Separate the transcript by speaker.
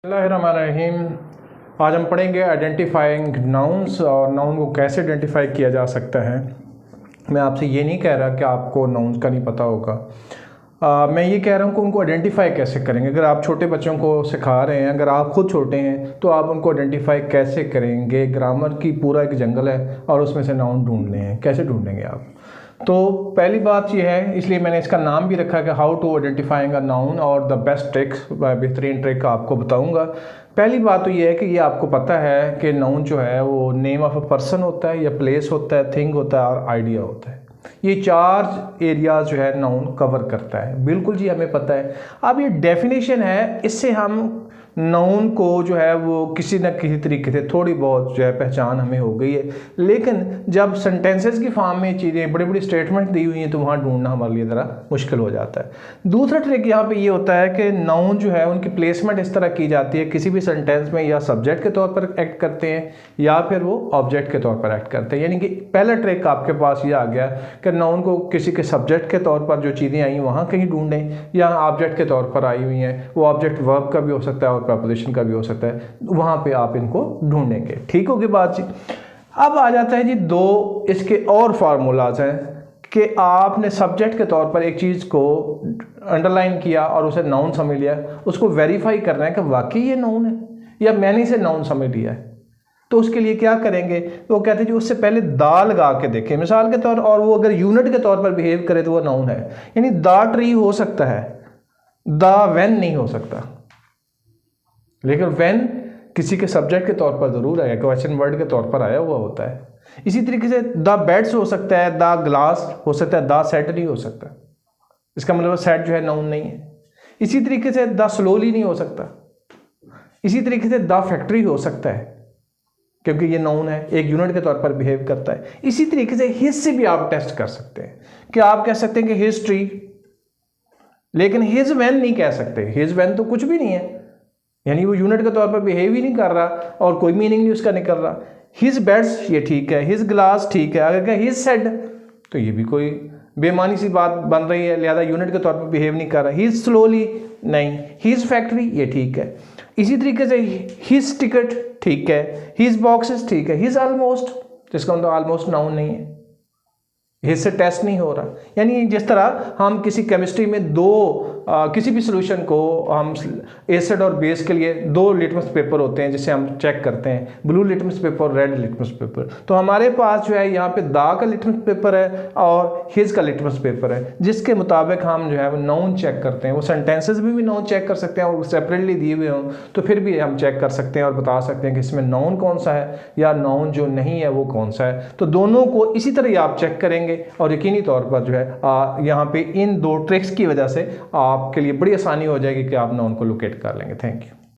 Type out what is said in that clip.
Speaker 1: बिस्मिल्लाहिर्रहमानिर्रहीम। आज हम पढ़ेंगे आइडेंटिफाइंग नाउन्स और नाउन को कैसे आइडेंटिफाई किया जा सकता है। मैं आपसे ये नहीं कह रहा कि आपको नाउन्स का नहीं पता होगा। मैं ये कह रहा हूँ कि उनको आइडेंटिफाई कैसे करेंगे। अगर आप छोटे बच्चों को सिखा रहे हैं, अगर आप खुद छोटे हैं तो आप उनको आइडेंटिफाई कैसे करेंगे। ग्रामर की पूरा एक जंगल है और उसमें से नाउन ढूंढने हैं, कैसे ढूंढेंगे आप। तो पहली बात यह है, इसलिए मैंने इसका नाम भी रखा है कि how to identifying a noun और द बेस्ट ट्रिक्स, बेहतरीन ट्रिक आपको बताऊंगा। पहली बात तो ये है कि ये आपको पता है कि नाउन जो है वो नेम ऑफ अ पर्सन होता है या प्लेस होता है, थिंग होता है और आइडिया होता है। ये चार एरियाज जो है नाउन कवर करता है। बिल्कुल जी, हमें पता है। अब ये डेफिनेशन है, इससे हम नाउन को जो है वो किसी न किसी तरीके से थोड़ी बहुत जो है पहचान हमें हो गई है। लेकिन जब सेंटेंसेस की फॉर्म में चीज़ें बड़ी बड़ी स्टेटमेंट दी हुई हैं तो वहाँ ढूंढना हमारे लिए ज़रा मुश्किल हो जाता है। दूसरा ट्रिक यहाँ पे ये होता है कि नाउन जो है उनकी प्लेसमेंट इस तरह की जाती है, किसी भी सेंटेंस में या सब्जेक्ट के तौर पर एक्ट करते हैं या फिर वो ऑब्जेक्ट के तौर पर एक्ट करते हैं। यानी कि पहला ट्रिक आपके पास ये आ गया कि नाउन को किसी के सब्जेक्ट के तौर पर जो चीज़ें आई वहाँ कहीं ढूंढें, या ऑब्जेक्ट के तौर पर आई हुई हैं, वो ऑब्जेक्ट वर्ब का भी हो सकता है और प्रपोजिशन का भी हो सकता है, वहां पे आप इनको ढूंढेंगे। ठीक होगी बात जी। अब आ जाता है जी दो इसके और फार्मूलाज हैं कि आपने सब्जेक्ट के तौर पर एक चीज को अंडरलाइन किया और उसे नाउन समझ लिया, उसको वेरीफाई करना है कि वाकई ये नाउन है या मैंने इसे नाउन समझ लिया है। तो उसके लिए क्या करेंगे, वो कहते हैं जी उससे पहले दा लगा के देखें मिसाल के तौर, और वो अगर यूनिट के तौर पर बिहेव करे तो वो नाउन है। यानी दा ट्री हो सकता है, दा वेन नहीं हो सकता, लेकिन व्हेन किसी के सब्जेक्ट के तौर पर जरूर आएगा, क्वेश्चन वर्ड के तौर पर आया हुआ होता है। इसी तरीके से द बेड्स हो सकता है, द ग्लास हो सकता है, द सेट नहीं हो सकता। इसका मतलब सेट जो है नाउन नहीं है। इसी तरीके से द स्लोली नहीं हो सकता। इसी तरीके से द फैक्ट्री हो सकता है क्योंकि ये नाउन है, एक यूनिट के तौर पर बिहेव करता है। इसी तरीके से हिज से भी आप टेस्ट कर सकते हैं कि आप कह सकते हैं कि हिज ट्री, लेकिन हिज वैन नहीं कह सकते। हिज वैन तो कुछ भी नहीं है, यानी वो यूनिट के तौर पर बिहेव ही नहीं कर रहा और कोई मीनिंग नहीं उसका निकल रहा। हिज बेड्स ये ठीक है, हिज ग्लास ठीक है, अगर क्या हिज सेड तो ये भी कोई बेमानी सी बात बन रही है, लिहाजा यूनिट के तौर पर बिहेव नहीं कर रहा। हिज स्लोली नहीं, हिज फैक्ट्री ये ठीक है। इसी तरीके से हिज टिकट ठीक है, हिज बॉक्सेस ठीक है, हिज ऑलमोस्ट जिसका मतलब ऑलमोस्ट नाउन नहीं है, इससे टेस्ट नहीं हो रहा। यानी जिस तरह हम किसी केमिस्ट्री में किसी भी सोल्यूशन को हम एसिड और बेस के लिए दो लिटमस पेपर होते हैं जिसे हम चेक करते हैं, ब्लू लिटमस पेपर और रेड लिटमस पेपर। तो हमारे पास जो है यहाँ पे दा का लिटमस पेपर है और हिज का लिटमस पेपर है, जिसके मुताबिक हम जो है वो नाउन चेक करते हैं। वो सेंटेंसेस में भी नाउन चेक कर सकते हैं और सेपरेटली दिए हुए हों तो फिर भी हम चेक कर सकते हैं और बता सकते हैं कि इसमें नाउन कौन सा है या नाउन जो नहीं है वो कौन सा है। तो दोनों को इसी तरह आप चेक करेंगे और यकीनी तौर पर जो है यहाँ पे इन दो ट्रिक्स की वजह से आपके लिए बड़ी आसानी हो जाएगी कि आप नाउन को लोकेट कर लेंगे। Thank you.